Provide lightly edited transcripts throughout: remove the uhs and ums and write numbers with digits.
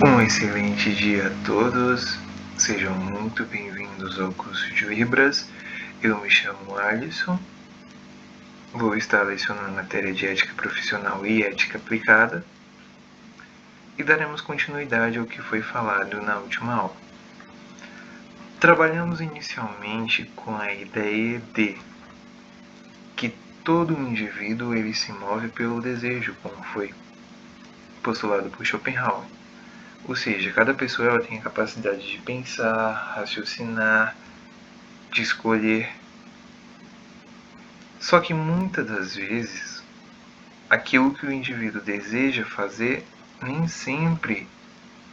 Um excelente dia a todos, sejam muito bem-vindos ao curso de Libras. Eu me chamo Alisson, vou estar lecionando a matéria de ética profissional e ética aplicada e daremos continuidade ao que foi falado na última aula. Trabalhamos inicialmente com a ideia de que todo indivíduo ele se move pelo desejo, como foi postulado por Schopenhauer. Ou seja, cada pessoa ela tem a capacidade de pensar, raciocinar, de escolher. Só que muitas das vezes, aquilo que o indivíduo deseja fazer nem sempre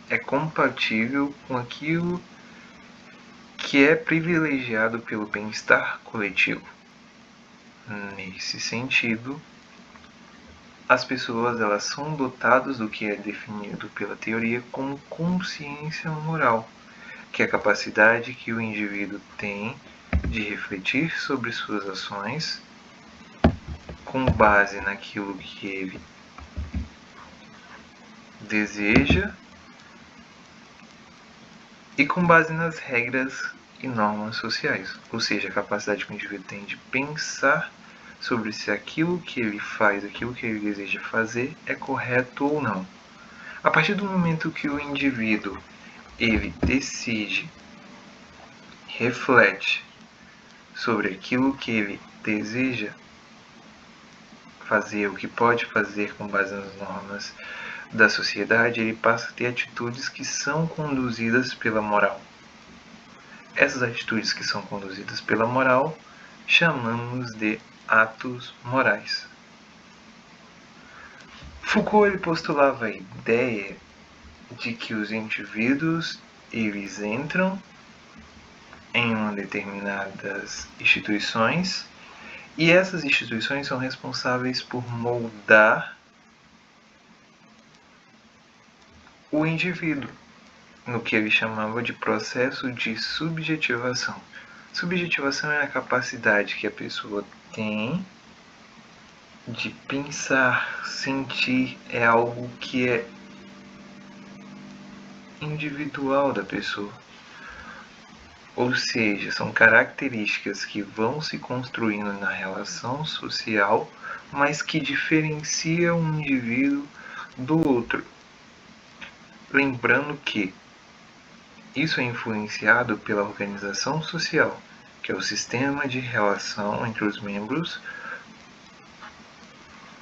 é compatível com aquilo que é privilegiado pelo bem-estar coletivo. Nesse sentido, as pessoas elas são dotadas do que é definido pela teoria como consciência moral, que é a capacidade que o indivíduo tem de refletir sobre suas ações com base naquilo que ele deseja e com base nas regras e normas sociais, ou seja, a capacidade que o indivíduo tem de pensar sobre se aquilo que ele faz, aquilo que ele deseja fazer é correto ou não. A partir do momento que o indivíduo ele decide, reflete sobre aquilo que ele deseja fazer, o que pode fazer com base nas normas da sociedade, ele passa a ter atitudes que são conduzidas pela moral. Essas atitudes que são conduzidas pela moral chamamos de atos morais. Foucault ele postulava a ideia de que os indivíduos eles entram em uma determinadas instituições e essas instituições são responsáveis por moldar o indivíduo, no que ele chamava de processo de subjetivação. Subjetivação é a capacidade que a pessoa tem de pensar, sentir, é algo que é individual da pessoa. Ou seja, são características que vão se construindo na relação social, mas que diferenciam um indivíduo do outro. Lembrando que isso é influenciado pela organização social, que é o sistema de relação entre os membros,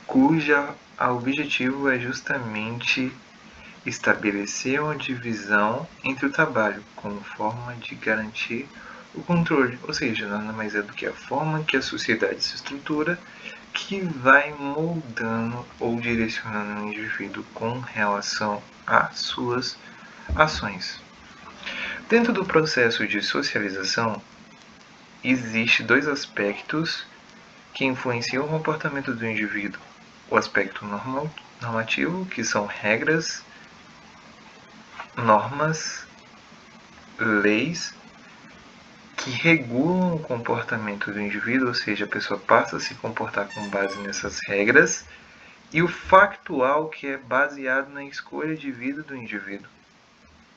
cujo objetivo é justamente estabelecer uma divisão entre o trabalho, como forma de garantir o controle, ou seja, nada mais é do que a forma que a sociedade se estrutura que vai moldando ou direcionando o indivíduo com relação às suas ações. Dentro do processo de socialização, existem dois aspectos que influenciam o comportamento do indivíduo. O aspecto normativo, que são regras, normas, leis que regulam o comportamento do indivíduo, ou seja, a pessoa passa a se comportar com base nessas regras, e o factual, que é baseado na escolha de vida do indivíduo.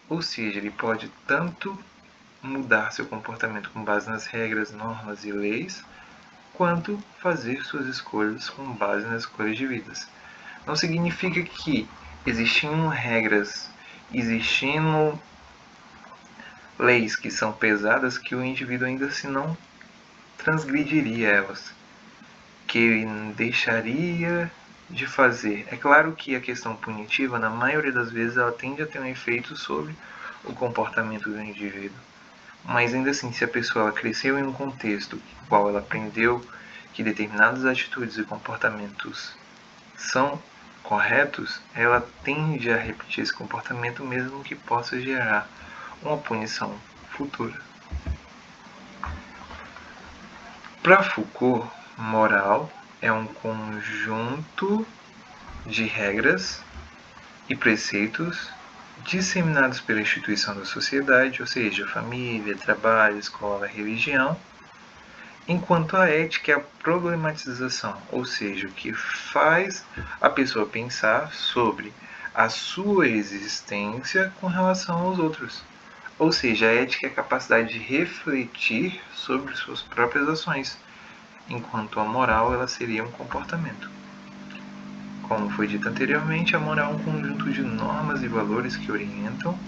Ou seja, ele pode tanto mudar seu comportamento com base nas regras, normas e leis, quanto fazer suas escolhas com base nas escolhas de vidas. Não significa que existindo regras, existindo leis que são pesadas, que o indivíduo ainda assim não transgrediria elas, que ele deixaria de fazer. É claro que a questão punitiva, na maioria das vezes, ela tende a ter um efeito sobre o comportamento do indivíduo. Mas ainda assim, se a pessoa ela cresceu em um contexto no qual ela aprendeu que determinadas atitudes e comportamentos são corretos, ela tende a repetir esse comportamento mesmo que possa gerar uma punição futura. Para Foucault, moral é um conjunto de regras e preceitos disseminados pela instituição da sociedade, ou seja, família, trabalho, escola, religião, enquanto a ética é a problematização, ou seja, o que faz a pessoa pensar sobre a sua existência com relação aos outros. Ou seja, a ética é a capacidade de refletir sobre suas próprias ações, enquanto a moral ela seria um comportamento. Como foi dito anteriormente, a moral é um conjunto de normas e valores que orientam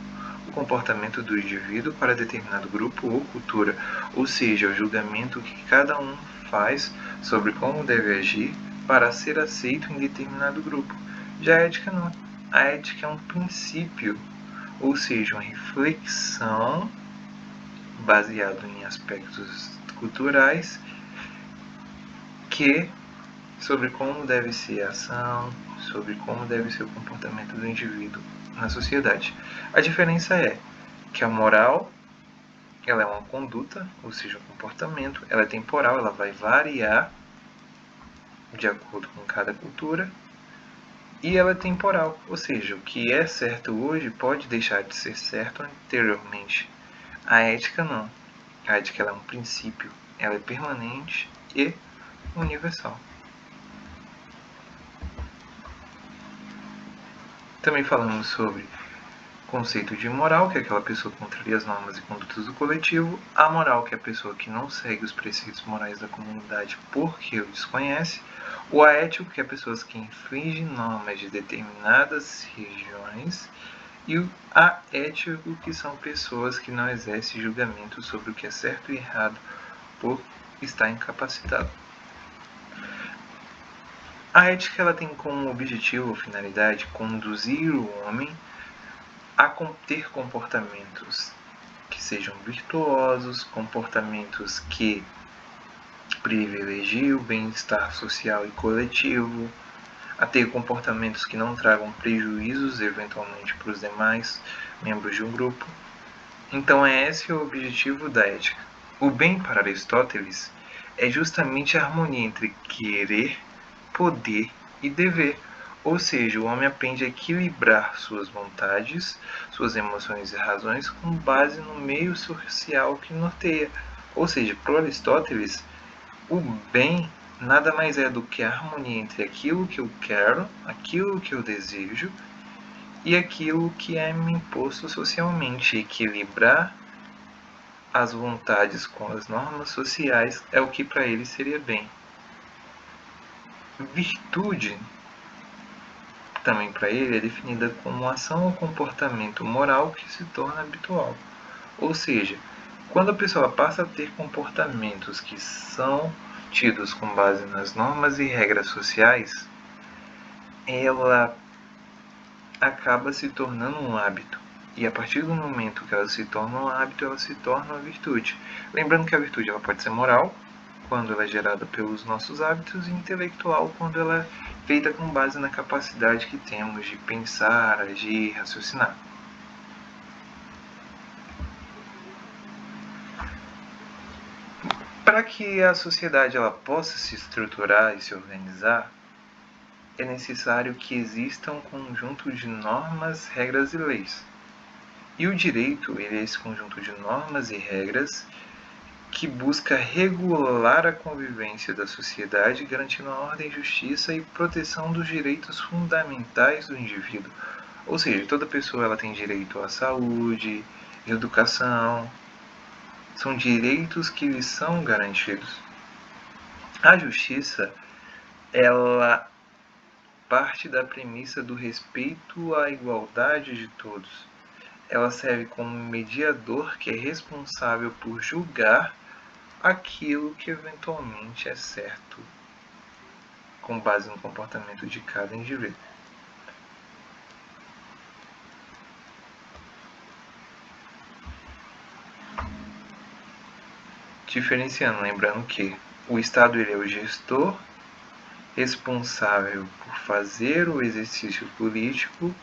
o comportamento do indivíduo para determinado grupo ou cultura, ou seja, o julgamento que cada um faz sobre como deve agir para ser aceito em determinado grupo. Já a ética não. A ética é um princípio, ou seja, uma reflexão baseado em aspectos culturais que sobre como deve ser a ação, sobre como deve ser o comportamento do indivíduo na sociedade. A diferença é que a moral ela é uma conduta, ou seja, um comportamento, ela é temporal, ela vai variar de acordo com cada cultura, e ela é temporal, ou seja, o que é certo hoje pode deixar de ser certo anteriormente. A ética não. A ética ela é um princípio, ela é permanente e universal. Também falamos sobre o conceito de moral, que é aquela pessoa que contraria as normas e condutas do coletivo, a moral, que é a pessoa que não segue os preceitos morais da comunidade porque o desconhece, o aético, que é pessoas que infringem normas de determinadas regiões, e o aético, que são pessoas que não exercem julgamento sobre o que é certo e errado por estar incapacitado. A ética ela tem como objetivo ou finalidade conduzir o homem a ter comportamentos que sejam virtuosos, comportamentos que privilegiem o bem-estar social e coletivo, a ter comportamentos que não tragam prejuízos eventualmente para os demais membros de um grupo. Então é esse o objetivo da ética. O bem para Aristóteles é justamente a harmonia entre querer, poder e dever. Ou seja, o homem aprende a equilibrar suas vontades, suas emoções e razões com base no meio social que norteia. Ou seja, para Aristóteles, o bem nada mais é do que a harmonia entre aquilo que eu quero, aquilo que eu desejo e aquilo que é me imposto socialmente. Equilibrar as vontades com as normas sociais é o que para ele seria bem. Virtude, também para ele, é definida como ação ou comportamento moral que se torna habitual. Ou seja, quando a pessoa passa a ter comportamentos que são tidos com base nas normas e regras sociais, ela acaba se tornando um hábito. E a partir do momento que ela se torna um hábito, ela se torna uma virtude. Lembrando que a virtude ela pode ser moral, quando ela é gerada pelos nossos hábitos, e intelectual, quando ela é feita com base na capacidade que temos de pensar, agir, raciocinar. Para que a sociedade ela possa se estruturar e se organizar, é necessário que exista um conjunto de normas, regras e leis. E o direito ele é esse conjunto de normas e regras que busca regular a convivência da sociedade, garantindo a ordem, justiça e proteção dos direitos fundamentais do indivíduo. Ou seja, toda pessoa ela tem direito à saúde, educação, são direitos que lhes são garantidos. A justiça, ela parte da premissa do respeito à igualdade de todos. Ela serve como mediador que é responsável por julgar aquilo que eventualmente é certo, com base no comportamento de cada indivíduo. Diferenciando, lembrando que o Estado ele é o gestor responsável por fazer o exercício político,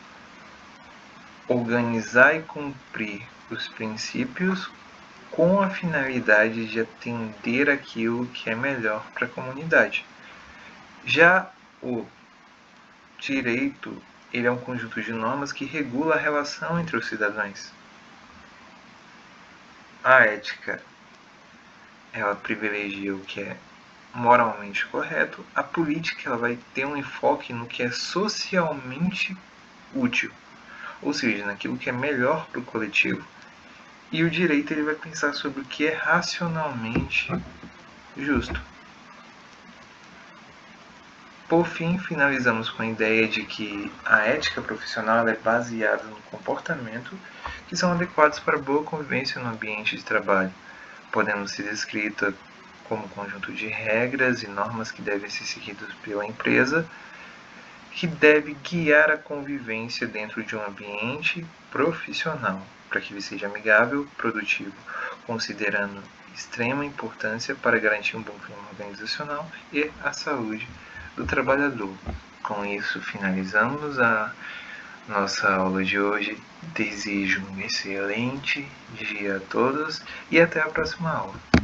organizar e cumprir os princípios com a finalidade de atender aquilo que é melhor para a comunidade. Já o direito ele é um conjunto de normas que regula a relação entre os cidadãos. A ética ela privilegia o que é moralmente correto. A política ela vai ter um enfoque no que é socialmente útil, ou seja, naquilo que é melhor para o coletivo. E o direito ele vai pensar sobre o que é racionalmente justo. Por fim, finalizamos com a ideia de que a ética profissional é baseada no comportamento que são adequados para boa convivência no ambiente de trabalho, podendo ser descrita como um conjunto de regras e normas que devem ser seguidas pela empresa, que deve guiar a convivência dentro de um ambiente profissional, para que ele seja amigável, produtivo, considerando extrema importância para garantir um bom clima organizacional e a saúde do trabalhador. Com isso, finalizamos a nossa aula de hoje. Desejo um excelente dia a todos e até a próxima aula.